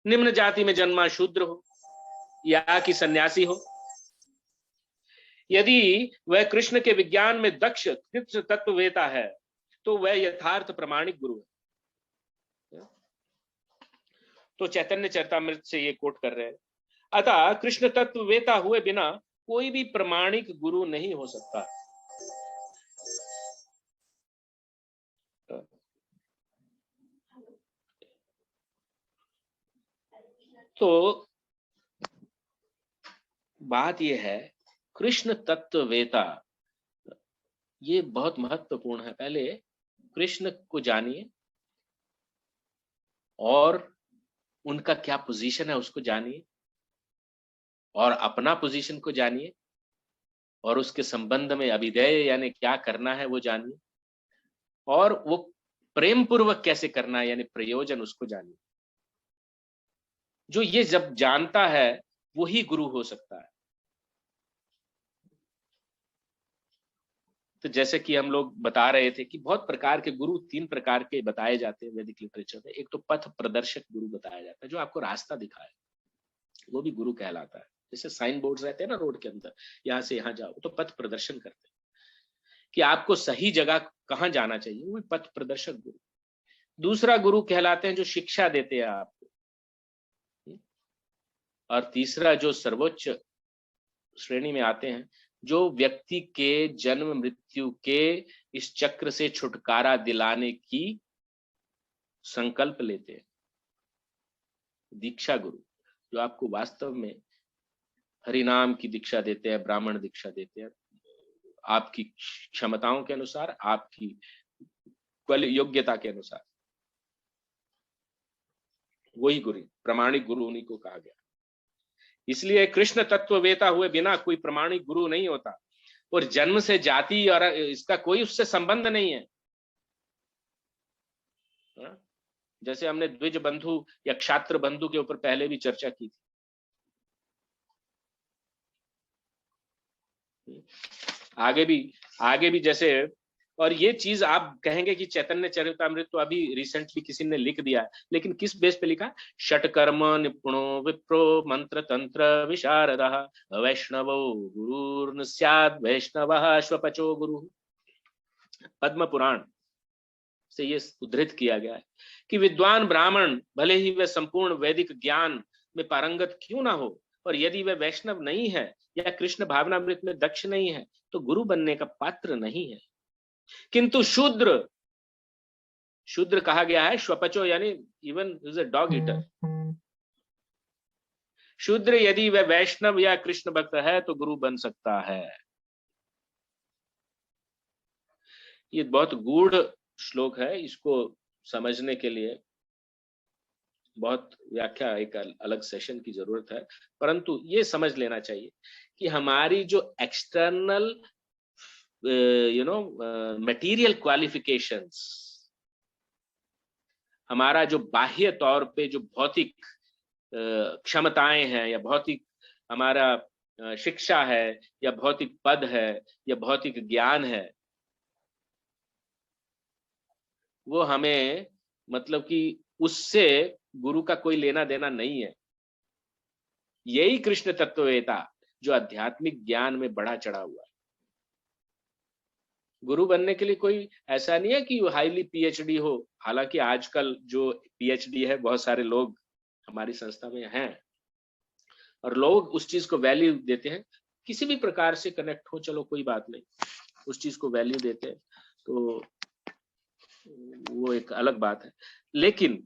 निम्न जाति में जन्मा शूद्र हो या कि सन्यासी हो, यदि वह कृष्ण के विज्ञान में दक्ष कृष्ण तत्ववेता है तो वह यथार्थ प्रामाणिक गुरु है। तो चैतन्य चरितमृत से ये कोट कर रहे हैं। अतः कृष्ण तत्ववेता हुए बिना कोई भी प्रामाणिक गुरु नहीं हो सकता। तो बात यह है, कृष्ण तत्ववेता ये बहुत महत्वपूर्ण है। पहले कृष्ण को जानिए और उनका क्या पोजीशन है उसको जानिए, और अपना पोजीशन को जानिए, और उसके संबंध में अभिधेय यानी क्या करना है वो जानिए, और वो प्रेम पूर्वक कैसे करना है यानी प्रयोजन उसको जानिए। जो ये जब जानता है वही गुरु हो सकता है। तो जैसे कि हम लोग बता रहे थे कि बहुत प्रकार के गुरु, 3 प्रकार के बताए जाते हैं वैदिक लिटरेचर में। एक तो पथ प्रदर्शक गुरु बताया जाता है, जो आपको रास्ता दिखाए, वो भी गुरु कहलाता है। जैसे साइन बोर्ड्स रहते हैं ना रोड के अंदर, यहाँ से यहाँ जाओ, तो पथ प्रदर्शन करते हैं कि आपको सही जगह कहाँ जाना चाहिए, वो भी पथ प्रदर्शक गुरु। दूसरा गुरु कहलाते हैं जो शिक्षा देते हैं आपको, और तीसरा जो सर्वोच्च श्रेणी में आते हैं, जो व्यक्ति के जन्म मृत्यु के इस चक्र से छुटकारा दिलाने की संकल्प लेते हैं, दीक्षा गुरु, जो आपको वास्तव में हरिनाम की दीक्षा देते हैं, ब्राह्मण दीक्षा देते हैं, आपकी क्षमताओं के अनुसार, आपकी योग्यता के अनुसार। वही गुरु, प्रामाणिक गुरु उन्हीं को कहा गया। इसलिए कृष्ण तत्ववेता हुए बिना कोई प्रामाणिक गुरु नहीं होता, और जन्म से जाति और इसका कोई उससे संबंध नहीं है। जैसे हमने द्विज बंधु या क्षात्र बंधु के ऊपर पहले भी चर्चा की थी। आगे भी जैसे, और ये चीज आप कहेंगे कि चैतन्य चरितमृत तो अभी रिसेंटली किसी ने लिख दिया है, लेकिन किस बेस पे लिखा? षटकर्म निपुणो विप्रो मंत्र तंत्र विशारदः वैष्णवो गुरुर्न स्याद् वैष्णवः स्वपचो गुरु। पद्म पुराण से ये उद्धृत किया गया है कि विद्वान ब्राह्मण भले ही वह संपूर्ण वैदिक ज्ञान में पारंगत क्यों ना हो, और यदि वह वैष्णव नहीं है या कृष्ण भावनामृत में दक्ष नहीं है, तो गुरु बनने का पात्र नहीं है। किंतु शूद्र कहा गया है, स्वपचो यानी even is a dog eater. शूद्र यदि वह वैष्णव या कृष्ण भक्त है तो गुरु बन सकता है। ये बहुत गूढ़ श्लोक है, इसको समझने के लिए बहुत व्याख्या, एक अलग सेशन की जरूरत है, परंतु ये समझ लेना चाहिए कि हमारी जो एक्सटर्नल मटेरियल क्वालिफिकेशंस, हमारा जो बाह्य तौर पे जो भौतिक क्षमताएं हैं, या भौतिक हमारा शिक्षा है, या भौतिक पद है, या भौतिक ज्ञान है, वो हमें मतलब कि उससे गुरु का कोई लेना देना नहीं है। यही कृष्ण तत्ववेता जो आध्यात्मिक ज्ञान में बढ़ा चढ़ा हुआ है। गुरु बनने के लिए कोई ऐसा नहीं है कि हाईली पीएचडी हो, हालांकि आजकल जो पीएचडी है बहुत सारे लोग हमारी संस्था में हैं, और लोग उस चीज को वैल्यू देते हैं, किसी भी प्रकार से कनेक्ट हो, चलो कोई बात नहीं, उस चीज को वैल्यू देते हैं, तो वो एक अलग बात है। लेकिन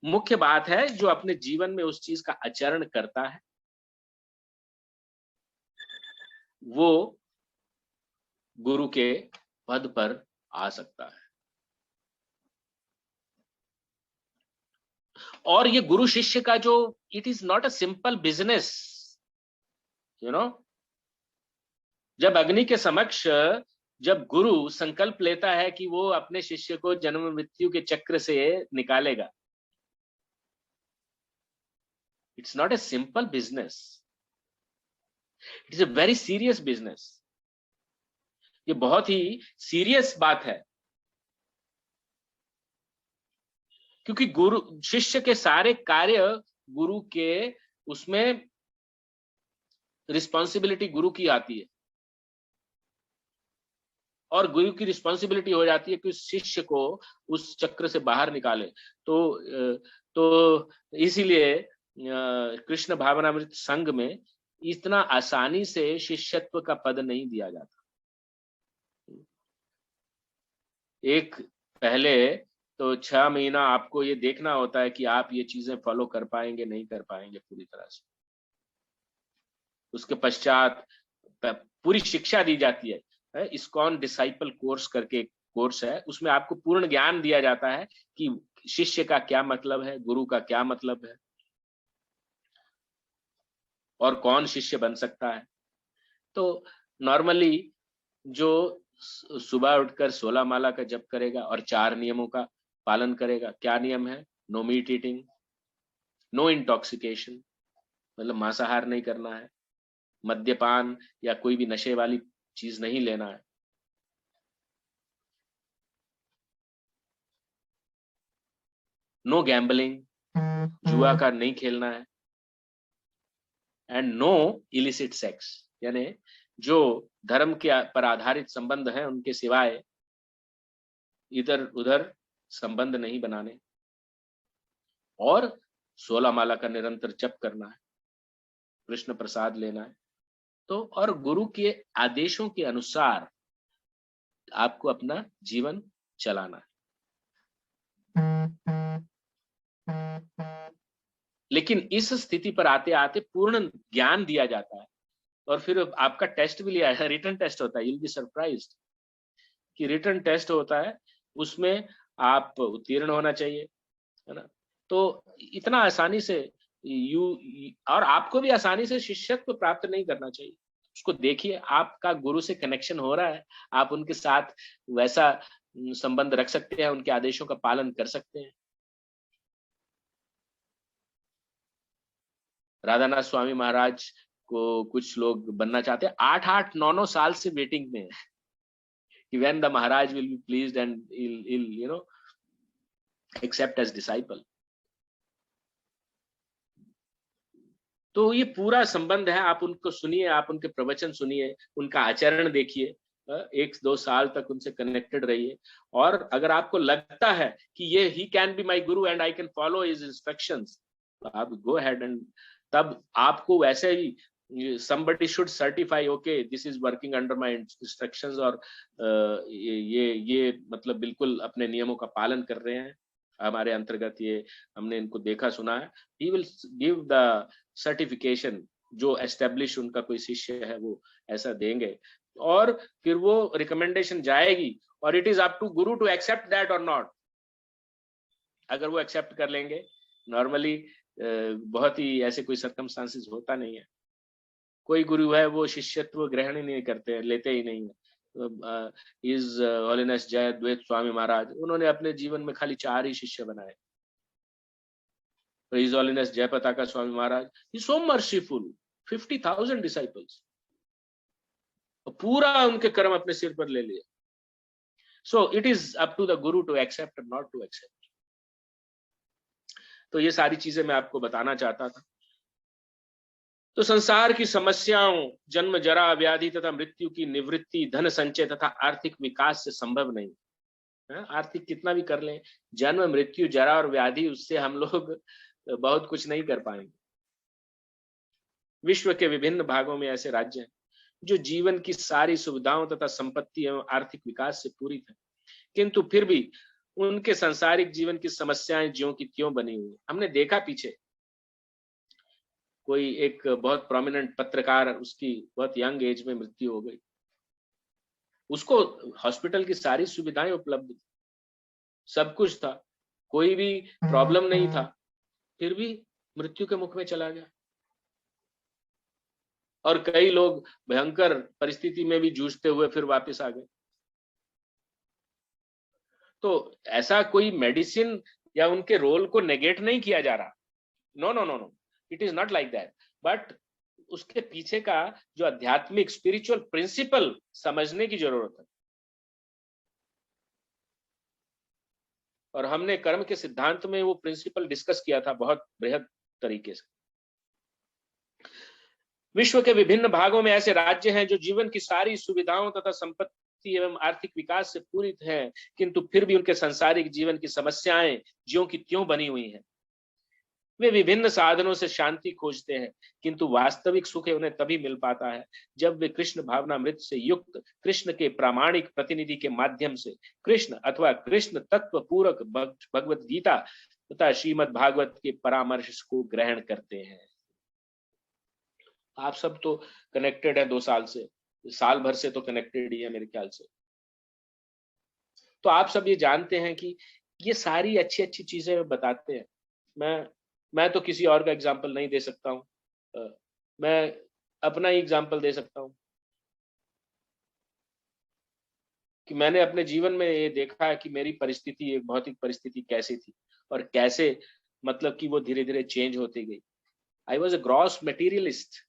मुख्य बात है जो अपने जीवन में उस चीज का आचरण करता है, वो गुरु के पद पर आ सकता है। और ये गुरु शिष्य का जो, it is not a simple business, जब अग्नि के समक्ष जब गुरु संकल्प लेता है कि वो अपने शिष्य को जन्म मृत्यु के चक्र से निकालेगा, It's not a simple business. It is a very serious business. ये बहुत ही सीरियस बात है, क्योंकि गुरु शिष्य के सारे कार्य गुरु के उसमें रिस्पॉन्सिबिलिटी गुरु की आती है, और गुरु की रिस्पॉन्सिबिलिटी हो जाती है कि शिष्य को उस चक्र से बाहर निकाले। तो इसीलिए कृष्ण भावनामृत संघ में इतना आसानी से शिष्यत्व का पद नहीं दिया जाता। एक पहले तो 6 महीना आपको ये देखना होता है कि आप ये चीजें फॉलो कर पाएंगे नहीं कर पाएंगे पूरी तरह से। उसके पश्चात पूरी शिक्षा दी जाती है। इस्कॉन डिसाइपल कोर्स करके कोर्स है, उसमें आपको पूर्ण ज्ञान दिया जाता है कि शिष्य का क्या मतलब है, गुरु का क्या मतलब है, और कौन शिष्य बन सकता है। तो नॉर्मली जो सुबह उठकर 16 माला का जप करेगा और 4 नियमों का पालन करेगा। क्या नियम है? No meat eating, no intoxication, मतलब मांसाहार नहीं करना है, मद्यपान या कोई भी नशे वाली चीज नहीं लेना है, नो गैम्बलिंग, जुआ का नहीं खेलना है, एंड नो इलिसिट सेक्स, यानी जो धर्म के पर आधारित संबंध हैं उनके सिवाय इधर उधर संबंध नहीं बनाने, और 16 माला का निरंतर जप करना है, कृष्ण प्रसाद लेना है। तो और गुरु के आदेशों के अनुसार आपको अपना जीवन चलाना है। लेकिन इस स्थिति पर आते आते पूर्ण ज्ञान दिया जाता है, और फिर आपका टेस्ट भी लिया है, रिटन टेस्ट होता है। यू विल बी सरप्राइज्ड कि रिटन टेस्ट होता है, उसमें आप उत्तीर्ण होना चाहिए, है ना। तो इतना आसानी से और आपको भी आसानी से शिष्यत्व प्राप्त नहीं करना चाहिए। उसको देखिए, आपका गुरु से कनेक्शन हो रहा है, आप उनके साथ वैसा संबंध रख सकते हैं, उनके आदेशों का पालन कर सकते हैं। राधानाथ स्वामी महाराज को कुछ लोग बनना चाहते हैं, 8-8, 9-9 साल से वेटिंग में है कि when the Maharaj will be pleased and he'll accept as disciple। तो ये पूरा संबंध है। आप उनको सुनिए, आप उनके प्रवचन सुनिए, उनका आचरण देखिए, 1-2 साल तक उनसे कनेक्टेड रहिए, और अगर आपको लगता है कि ये he can be my Guru and I can follow his instructions, तो आप गो अहेड, एंड तब आपको वैसे ही somebody should certify, okay, this is working under my instructions, और ये मतलब बिल्कुल अपने नियमों का पालन कर रहे हैं हमारे अंतर्गत, ये हमने इनको देखा सुना है। he will give the certification, जो एस्टेब्लिश उनका कोई शिष्य है वो ऐसा देंगे, और फिर वो रिकमेंडेशन जाएगी, और it is up to Guru to accept that or not. अगर वो एक्सेप्ट कर लेंगे, नॉर्मली बहुत ही ऐसे कोई सर्कमस्टांसेस होता नहीं है। कोई गुरु है वो शिष्यत्व ग्रहण ही नहीं करते, लेते ही नहीं है। इज होलिनेस जयद्वैत स्वामी महाराज, उन्होंने अपने जीवन में खाली 4 ही शिष्य बनाए। His Holiness Jayapataka Swami Maharaj is so merciful, 50,000 disciples, पूरा उनके कर्म अपने सिर पर ले लिए। So it is up to the guru to accept or not to accept। तो ये सारी चीजें मैं आपको बताना चाहता था। तो संसार की समस्याओं, जन्म जरा व्याधि तथा मृत्यु की निवृत्ति धन संचय तथा आर्थिक विकास से संभव नहीं है। आर्थिक कितना भी कर लें, जन्म मृत्यु जरा और व्याधि, उससे हम लोग बहुत कुछ नहीं कर पाएंगे। विश्व के विभिन्न भागों में ऐसे राज्य हैं जो जीवन की सारी सुविधाओं तथा संपत्ति एवं आर्थिक विकास से पूरित है, किंतु फिर भी उनके सांसारिक जीवन की समस्याएं ज्यों की त्यों बनी हुई। हमने देखा पीछे कोई एक बहुत प्रोमिनेंट पत्रकार, उसकी बहुत यंग एज में मृत्यु हो गई। उसको हॉस्पिटल की सारी सुविधाएं उपलब्ध थी, सब कुछ था, कोई भी प्रॉब्लम नहीं था, फिर भी मृत्यु के मुख में चला गया। और कई लोग भयंकर परिस्थिति में भी जूझते हुए फिर वापस आ गए। तो ऐसा कोई मेडिसिन या उनके रोल को नेगेट नहीं किया जा रहा, no no no no, it is not like that, but उसके पीछे का जो आध्यात्मिक स्पिरिचुअल प्रिंसिपल समझने की जरूरत है। और हमने कर्म के सिद्धांत में वो प्रिंसिपल डिस्कस किया था बहुत बृहद तरीके से। विश्व के विभिन्न भागों में ऐसे राज्य हैं जो जीवन की सारी सुविधाओं तथा संपत्ति एवं आर्थिक विकास से पूरित हैं, किंतु फिर भी उनके सांसारिक जीवन की समस्याएं ज्यों की त्यों बनी हुई हैं। वे विभिन्न साधनों से शांति खोजते हैं, किंतु वास्तविक सुख उन्हें तभी मिल पाता है जब वे कृष्ण भावनामृत से युक्त कृष्ण के प्रामाणिक प्रतिनिधि के माध्यम से कृष्ण अथवा कृष्ण तत्व पूरक भगवत गीता तथा श्रीमद् भागवत के परामर्श को ग्रहण करते हैं। आप सब तो कनेक्टेड है 2 साल से, साल भर से तो कनेक्टेड ही है मेरे ख्याल से। तो आप सब ये जानते हैं कि ये सारी अच्छी अच्छी चीजें बताते हैं। मैं तो किसी और का एग्जाम्पल नहीं दे सकता हूं, मैं अपना ही एग्जाम्पल दे सकता हूं कि मैंने अपने जीवन में ये देखा है कि मेरी परिस्थिति, एक भौतिक परिस्थिति कैसी थी और कैसे मतलब कि वो धीरे धीरे चेंज होती गई। I was a gross materialist,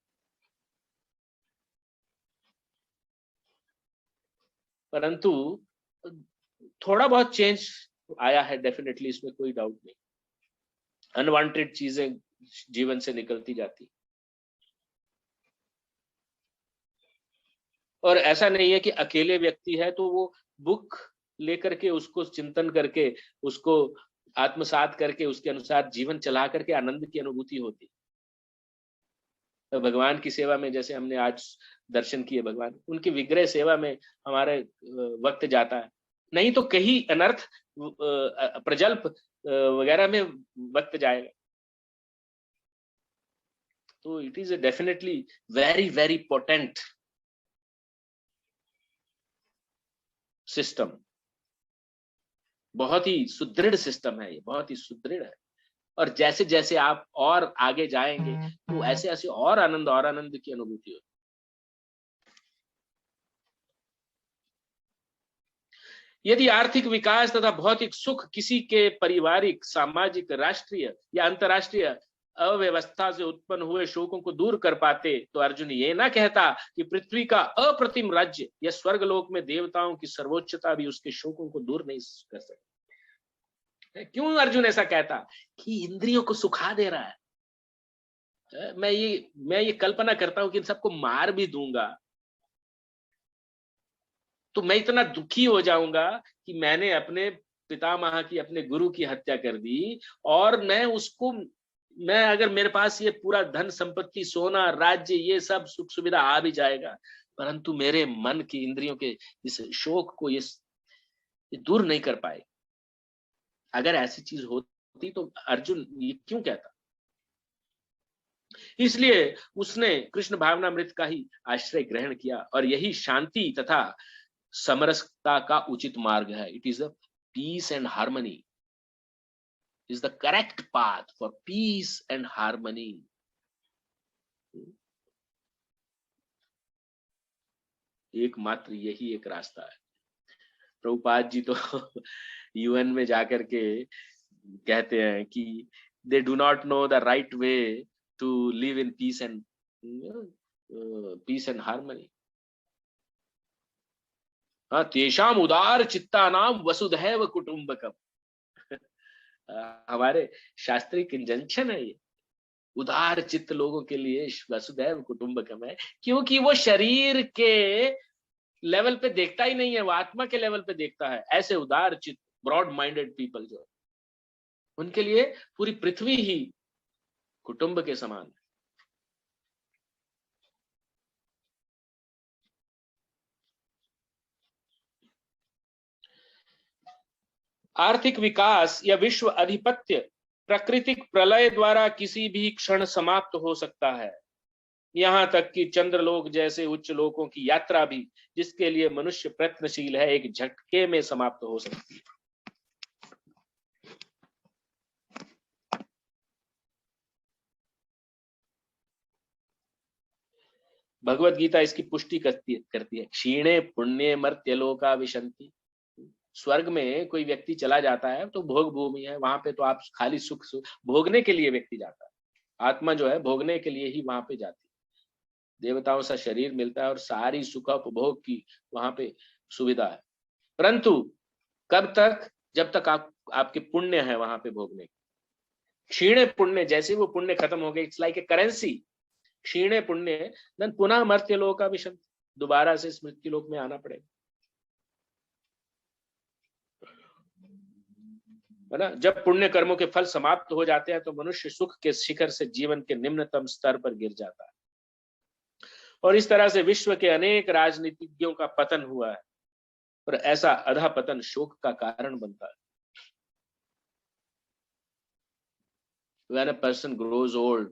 परंतु थोड़ा बहुत चेंज आया है डेफिनेटली, इसमें कोई डाउट नहीं। अनवांटेड चीजें जीवन से निकलती जाती, और ऐसा नहीं है कि अकेले व्यक्ति है तो वो बुक लेकर के उसको चिंतन करके उसको आत्मसात करके उसके अनुसार जीवन चला करके आनंद की अनुभूति होती। तो भगवान की सेवा में जैसे हमने आज दर्शन किए, भगवान उनकी विग्रह सेवा में हमारे वक्त जाता है, नहीं तो कहीं अनर्थ प्रजल्प वगैरह में वक्त जाएगा। तो it is definitely very very potent system, बहुत ही सुदृढ़ सिस्टम है ये, बहुत ही सुदृढ़ है। और जैसे जैसे आप और आगे जाएंगे तो ऐसे ऐसे और आनंद की अनुभूति होगी। यदि आर्थिक विकास तथा भौतिक सुख किसी के पारिवारिक, सामाजिक, राष्ट्रीय या अंतर्राष्ट्रीय अव्यवस्था से उत्पन्न हुए शोकों को दूर कर पाते तो अर्जुन ये ना कहता कि पृथ्वी का अप्रतिम राज्य या स्वर्गलोक में देवताओं की सर्वोच्चता भी उसके शोकों को दूर नहीं कर सकती। क्यों अर्जुन ऐसा कहता? कि इंद्रियों को सुखा दे रहा है। मैं ये कल्पना करता हूं कि इन सबको मार भी दूंगा तो मैं इतना दुखी हो जाऊंगा कि मैंने अपने पितामह की, अपने गुरु की हत्या कर दी, और मैं अगर मेरे पास ये पूरा धन संपत्ति, सोना, राज्य, ये सब सुख सुविधा आ भी जाएगा, परंतु मेरे मन की, इंद्रियों के इस शोक को ये दूर नहीं कर पाए। अगर ऐसी चीज होती तो अर्जुन ये क्यों कहता? इसलिए उसने कृष्ण भावनामृत का ही आश्रय ग्रहण किया, और यही शांति तथा समरसता का उचित मार्ग है। It is a peace and harmony, is the correct path for peace and harmony. एकमात्र यही एक रास्ता है। प्रभुपाद जी तो यूएन में जाकर के कहते हैं कि they do not know the right way to live in peace and harmony. हाँ, तेषाम उदार चित्तानाम वसुधैव कुटुंबकम। हमारे शास्त्रिक इंजंक्शन है ये, उदार चित्त लोगों के लिए वसुधैव कुटुंबकम है, क्योंकि वो शरीर के लेवल पे देखता ही नहीं है, वो आत्मा के लेवल पे देखता है। ऐसे उदार चित्त, ब्रॉड माइंडेड पीपल जो, उनके लिए पूरी पृथ्वी ही कुटुंब के समान है। आर्थिक विकास या विश्व अधिपत्य प्राकृतिक प्रलय द्वारा किसी भी क्षण समाप्त हो सकता है। यहां तक कि चंद्रलोक जैसे उच्च लोकों की यात्रा भी, जिसके लिए मनुष्य प्रयत्नशील है, एक झटके में समाप्त हो सकती है। भगवत गीता इसकी पुष्टि करती है। क्षीणे पुण्य मर्त्यलोका विशंति। स्वर्ग में कोई व्यक्ति चला जाता है तो भोग भूमि है, वहां पे तो आप खाली सुख भोगने के लिए व्यक्ति जाता है। आत्मा जो है भोगने के लिए ही वहां पे जाती है। देवताओं सा शरीर मिलता है और सारी सुखोपभोग की वहां पे सुविधा है, परंतु कब तक? जब तक आपके पुण्य है वहां पे भोगने। क्षीणे पुण्य, जैसे वो पुण्य खत्म हो गए, इट्स लाइक ए करेंसी। क्षीणे पुण्य देन पुनः मर्त्य लोक विशंति, दोबारा से इस मृत्यु लोक में आना पड़ेगा, है ना। जब पुण्य कर्मों के फल समाप्त हो जाते हैं तो मनुष्य सुख के शिखर से जीवन के निम्नतम स्तर पर गिर जाता है, और इस तरह से विश्व के अनेक राजनीतिज्ञों का पतन हुआ है, और ऐसा अधा पतन शोक का कारण बनता है। When a person grows old,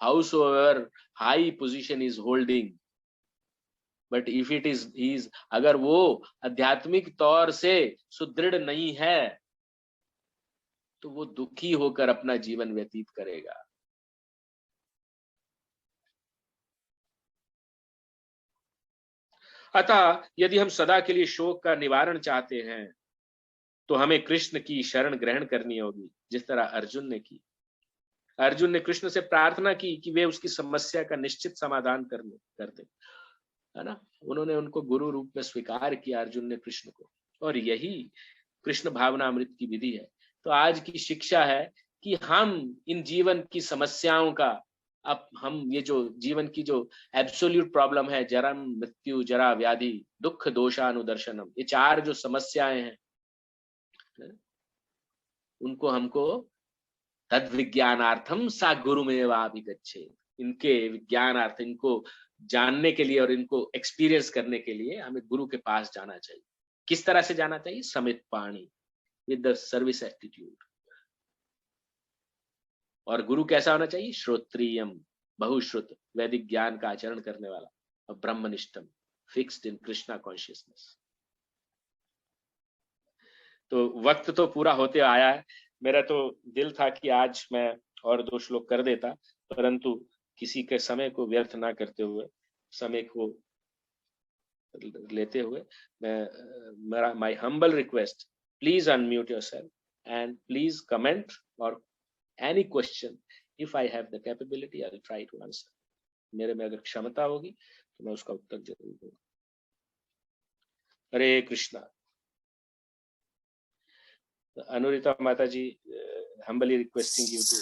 howsoever high position is holding, but if it is अगर वो आध्यात्मिक तौर से सुदृढ़ नहीं है तो वो दुखी होकर अपना जीवन व्यतीत करेगा। अतः यदि हम सदा के लिए शोक का निवारण चाहते हैं तो हमें कृष्ण की शरण ग्रहण करनी होगी, जिस तरह अर्जुन ने की। अर्जुन ने कृष्ण से प्रार्थना की कि वे उसकी समस्या का निश्चित समाधान कर दे, है ना। उन्होंने उनको गुरु रूप में स्वीकार किया, अर्जुन ने कृष्ण को, और यही कृष्ण भावनामृत की विधि है। तो आज की शिक्षा है कि हम इन जीवन की समस्याओं का, अब हम ये जो जीवन की जो एब्सोल्यूट प्रॉब्लम है, जन्म मृत्यु जरा व्याधि दुख दोषानुदर्शनम, ये चार जो समस्याएं हैं, उनको हमको तद विज्ञानार्थम सा गुरुमेवाभिगच्छेत्, इनके विज्ञानार्थ, इनको जानने के लिए और इनको एक्सपीरियंस करने के लिए हमें गुरु के पास जाना चाहिए। किस तरह से जाना चाहिए? समित पाणी, विद द सर्विस एटीट्यूड। और गुरु कैसा होना चाहिए? श्रोत्रियम, बहुश्रुत, वैदिक ज्ञान का आचरण करने वाला, और ब्रह्मनिष्ठम, फिक्स्ड इन कृष्णा कॉन्शियसनेस। तो वक्त तो पूरा होते आया है। मेरा तो दिल था कि आज मैं और 2 श्लोक कर देता, परंतु किसी के समय को व्यर्थ ना करते हुए, समय को लेते हुए, मैं my humble request, please unmute yourself and please comment, और any question if I have the capability I will try to answer. मेरे में अगर क्षमता होगी तो मैं उसका उत्तर जरूर दूंगा। हरे कृष्णा। अनुरिता माता जी, humbly requesting you to।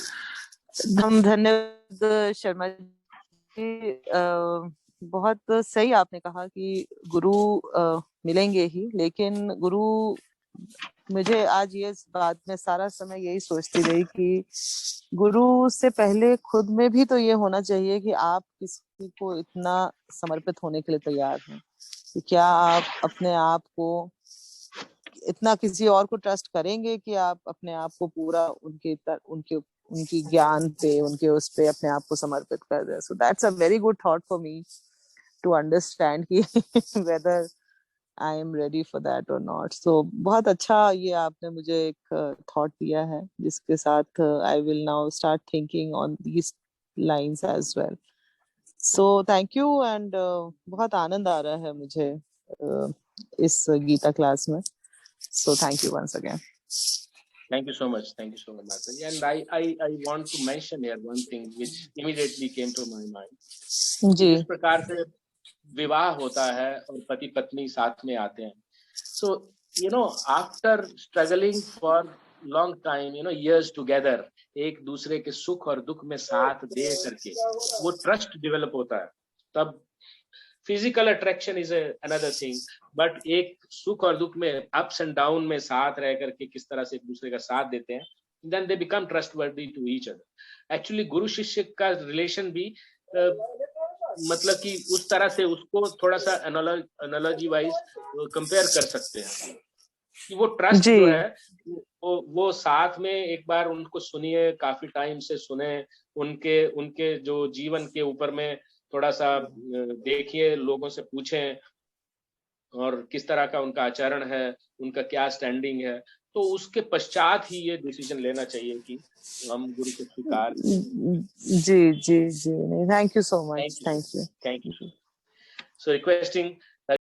धन्यवाद शर्मा जी, बहुत सही आपने कहा कि गुरु मिलेंगे ही, लेकिन गुरु, मुझे आज ये बात में सारा समय यही सोचती रही कि गुरु से पहले खुद में भी तो ये होना चाहिए कि आप किसी को इतना समर्पित होने के लिए तैयार हैं कि क्या आप अपने आप को इतना किसी और को ट्रस्ट करेंगे कि आप अपने आप को पूरा उनकी ज्ञान पे, उनके उस पे अपने आप को समर्पित कर दें। So that's a very good thought for me to understand कि whether I am ready for that or not. So बहुत अच्छा ये आपने मुझे एक थॉट दिया है, जिसके साथ I will now start thinking on these lines as well. So thank you, and बहुत आनंद आ रहा है मुझे इस गीता क्लास में। So thank you once again. Thank you so much, Mataji. And I want to mention here one thing which immediately came to my mind. जी। इस प्रकार से विवाह होता है और पति पत्नी साथ में आते हैं, so you know after struggling for long time, you know years together, एक दूसरे के सुख और दुख में साथ दे करके वो ट्रस्ट डेवलप होता है। तब physical attraction is another thing, but एक सुख और दुख में, अप्स एंड डाउन में साथ रह करके किस तरह से एक दूसरे का साथ देते हैं, then they become trustworthy to each other. Actually गुरु शिष्य का रिलेशन भी मतलब कि उस तरह से उसको थोड़ा सा एनालॉजी वाइज कंपेयर कर सकते हैं कि वो ट्रस्ट जो है वो साथ में एक बार उनको सुनिए, काफी टाइम से सुने, उनके जो जीवन के ऊपर में थोड़ा सा देखिए, लोगों से पूछें और किस तरह का उनका आचरण है, उनका क्या स्टैंडिंग है, तो उसके पश्चात ही ये डिसीजन लेना चाहिए कि हम गुरु को स्वीकार। जी जी जी, thank you so much, thank you. So requesting